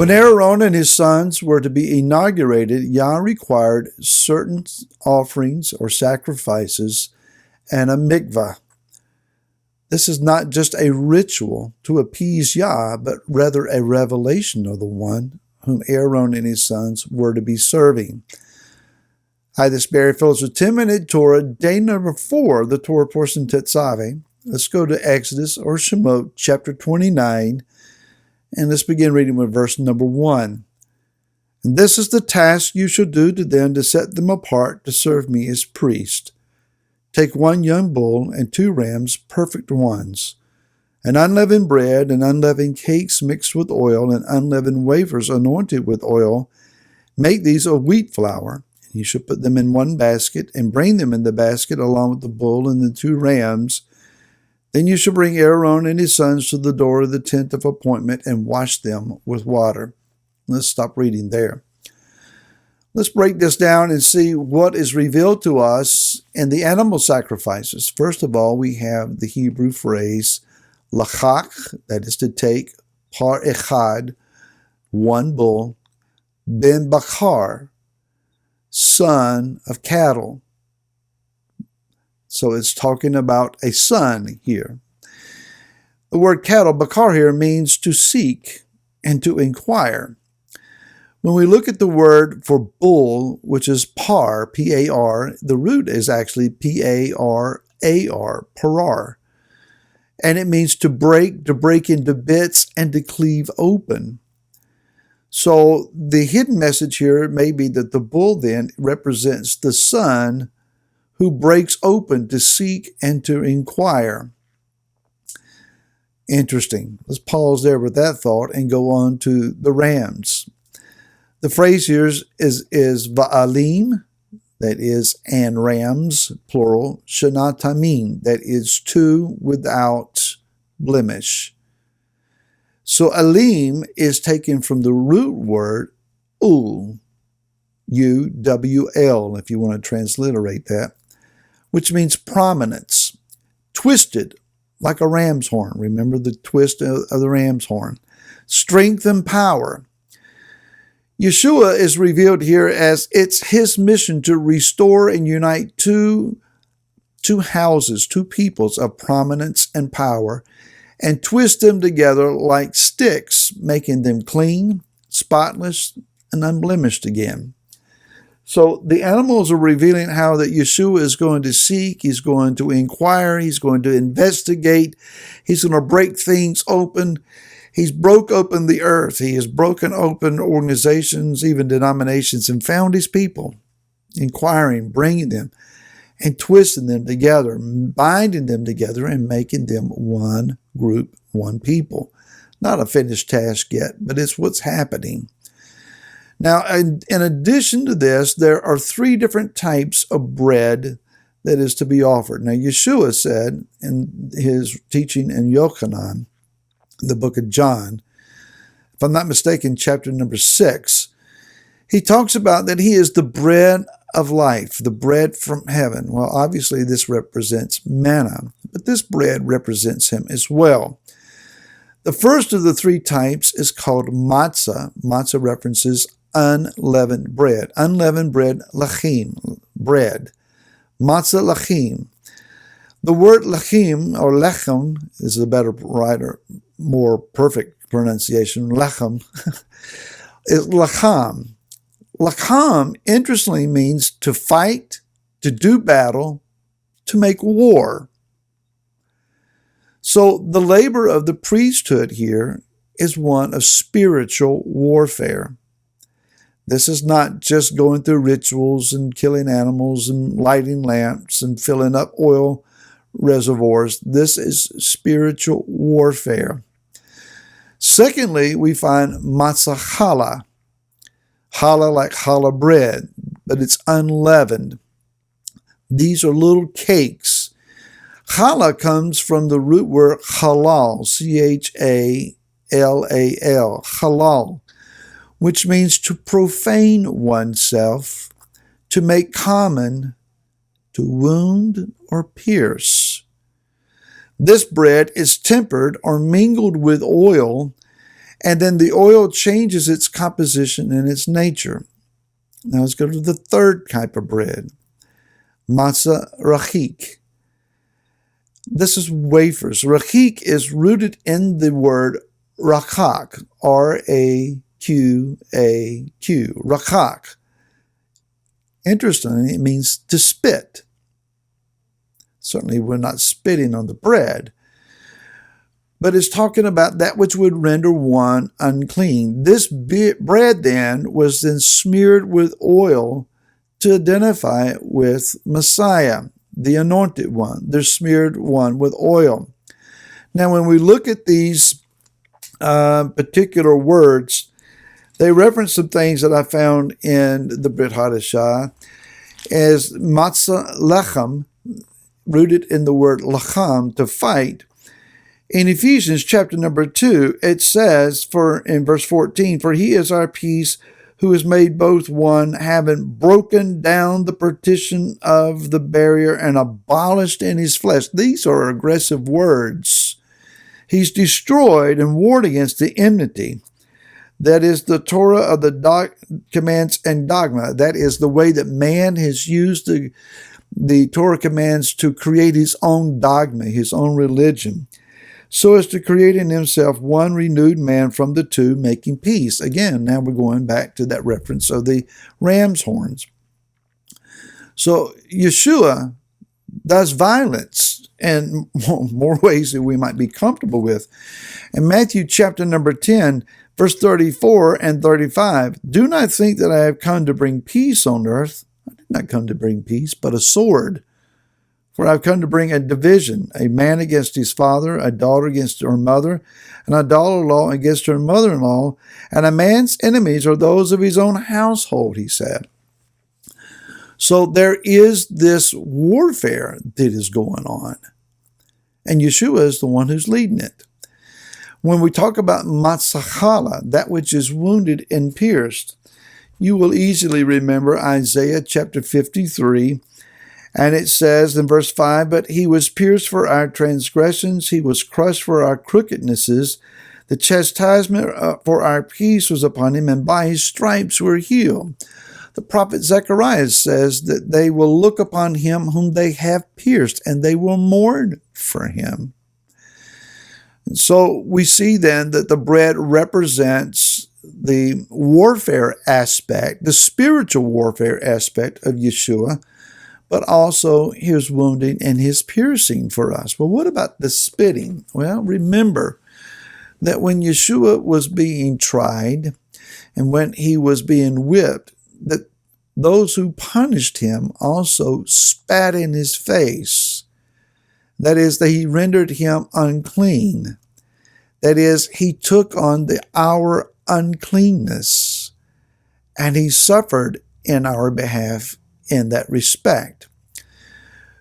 When Aaron and his sons were to be inaugurated, Yah required certain offerings or sacrifices and a mikvah. This is not just a ritual to appease Yah, but rather a revelation of the one whom Aaron and his sons were to be serving. Hi, this is Barry Phillips with 10-Minute Torah, day number 4 of the Torah portion Tetzaveh. Let's go to Exodus or Shemot, chapter 29, and let's begin reading with verse number 1. And this is the task you shall do to them to set them apart to serve me as priest. Take 1 young bull and 2 rams, perfect ones, and unleavened bread and unleavened cakes mixed with oil and unleavened wafers anointed with oil. Make these of wheat flour. You shall put them in 1 basket and bring them in the basket along with the bull and the 2 rams. Then you shall bring Aaron and his sons to the door of the tent of appointment and wash them with water. Let's stop reading there. Let's break this down and see what is revealed to us in the animal sacrifices. First of all, we have the Hebrew phrase lachak, that is to take par echad, 1 bull, ben bakar, son of cattle. So it's talking about a son here. The word cattle, bakar, here means to seek and to inquire. When we look at the word for bull, which is par, P-A-R, the root is actually P-A-R-A-R, parar. And it means to break into bits, and to cleave open. So the hidden message here may be that the bull then represents the son who breaks open to seek and to inquire. Interesting. Let's pause there with that thought and go on to the rams. The phrase here is va'alim, that is, and rams, plural, shanatamim, that is 2 without blemish. So alim is taken from the root word ul, U-W-L, if you want to transliterate that, which means prominence, twisted, like a ram's horn. Remember the twist of the ram's horn. Strength and power. Yeshua is revealed here as it's his mission to restore and unite two houses, 2 peoples of prominence and power, and twist them together like sticks, making them clean, spotless, and unblemished again. So the animals are revealing how that Yeshua is going to seek, he's going to inquire, he's going to investigate, he's going to break things open. He's broke open the earth. He has broken open organizations, even denominations, and found his people, inquiring, bringing them, and twisting them together, binding them together, and making them one group, one people. Not a finished task yet, but it's what's happening. Now, in addition to this, there are 3 different types of bread that is to be offered. Now, Yeshua said in his teaching in Yochanan, the book of John, if I'm not mistaken, chapter number 6, he talks about that he is the bread of life, the bread from heaven. Well, obviously this represents manna, but this bread represents him as well. The first of the 3 types is called matzah. Matzah references unleavened bread. Unleavened bread, lachim, bread. Matzah lachim. The word lachim, or lechem, is a better writer, more perfect pronunciation. Lechem is lacham. Lacham, interestingly, means to fight, to do battle, to make war. So the labor of the priesthood here is one of spiritual warfare. This is not just going through rituals and killing animals and lighting lamps and filling up oil reservoirs. This is spiritual warfare. Secondly, we find matzah challah. Challah like challah bread, but it's unleavened. These are little cakes. Challah comes from the root word halal, C-H-A-L-A-L, halal, which means to profane oneself, to make common, to wound or pierce. This bread is tempered or mingled with oil And then the oil changes its composition and its nature. Now let's go to the third type of bread, matzah rachik. This is wafers. Rachik is rooted in the word rakak, R-A-Q-A-Q, rakak. Interestingly, it means to spit. Certainly we're not spitting on the bread, but it's talking about that which would render one unclean. This bread then was then smeared with oil to identify with Messiah, the anointed one, the smeared one with oil. Now, when we look at these particular words, they reference some things that I found in the Brit Hadashah as matzah lechem, rooted in the word lacham, to fight. In Ephesians chapter number 2, it says in verse 14, "For he is our peace, who has made both one, having broken down the partition of the barrier and abolished in his flesh." These are aggressive words. He's destroyed and warred against the enmity. That is the Torah of the commands and dogma. That is the way that man has used the Torah commands to create his own dogma, his own religion, so as to create in himself one renewed man from the two, making peace. Again, now we're going back to that reference of the ram's horns. So Yeshua does violence in more ways than we might be comfortable with. In Matthew chapter number 10, verse 34 and 35, "Do not think that I have come to bring peace on earth. I did not come to bring peace, but a sword. For I've come to bring a division, a man against his father, a daughter against her mother, and a daughter-in-law against her mother-in-law, and a man's enemies are those of his own household," he said. So there is this warfare that is going on, and Yeshua is the one who's leading it. When we talk about matzah, that which is wounded and pierced, you will easily remember Isaiah chapter 53, and it says in verse 5, "But he was pierced for our transgressions, he was crushed for our crookednesses. The chastisement for our peace was upon him, and by his stripes we're healed." The prophet Zechariah says that they will look upon him whom they have pierced, and they will mourn for him. And so we see then that the bread represents the warfare aspect, the spiritual warfare aspect of Yeshua, but also his wounding and his piercing for us. Well, what about the spitting? Well, remember that when Yeshua was being tried and when he was being whipped, that those who punished him also spat in his face. That is, that he rendered him unclean. That is, he took on our uncleanness, and he suffered in our behalf in that respect.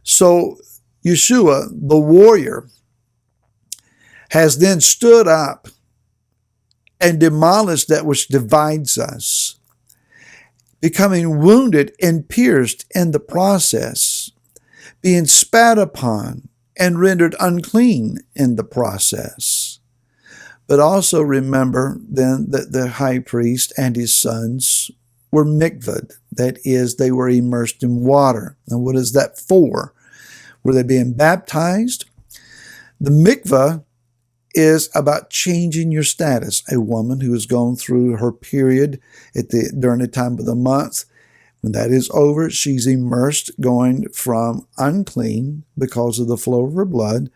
So Yeshua, the warrior, has then stood up and demolished that which divides us, becoming wounded and pierced in the process, being spat upon and rendered unclean in the process. But also remember then that the high priest and his sons were mikvah. That is, they were immersed in water. Now, what is that for? Were they being baptized? The mikvah is about changing your status. A woman who has gone through her period during the time of the month, when that is over, she's immersed, going from unclean because of the flow of her blood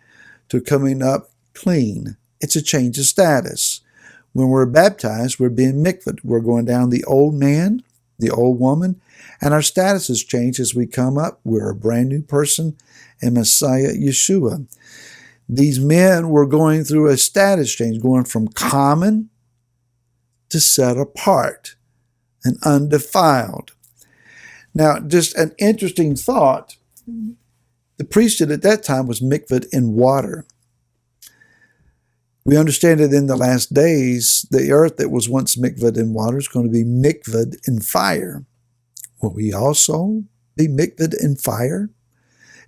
to coming up clean. It's a change of status. When we're baptized, we're being mikvah. We're going down the old man, the old woman, and our status has changed as we come up. We're a brand new person in Messiah Yeshua. These men were going through a status change, going from common to set apart and undefiled. Now, just an interesting thought, the priesthood at that time was mikvah in water. We understand that in the last days, the earth that was once mikvah in water is going to be mikvah in fire. Will we also be mikvah in fire?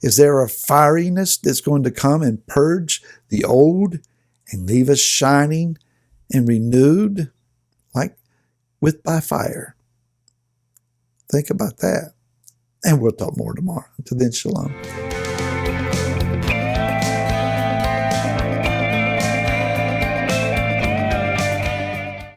Is there a fieriness that's going to come and purge the old and leave us shining and renewed like with by fire. Think about that. And we'll talk more tomorrow. Until then, shalom.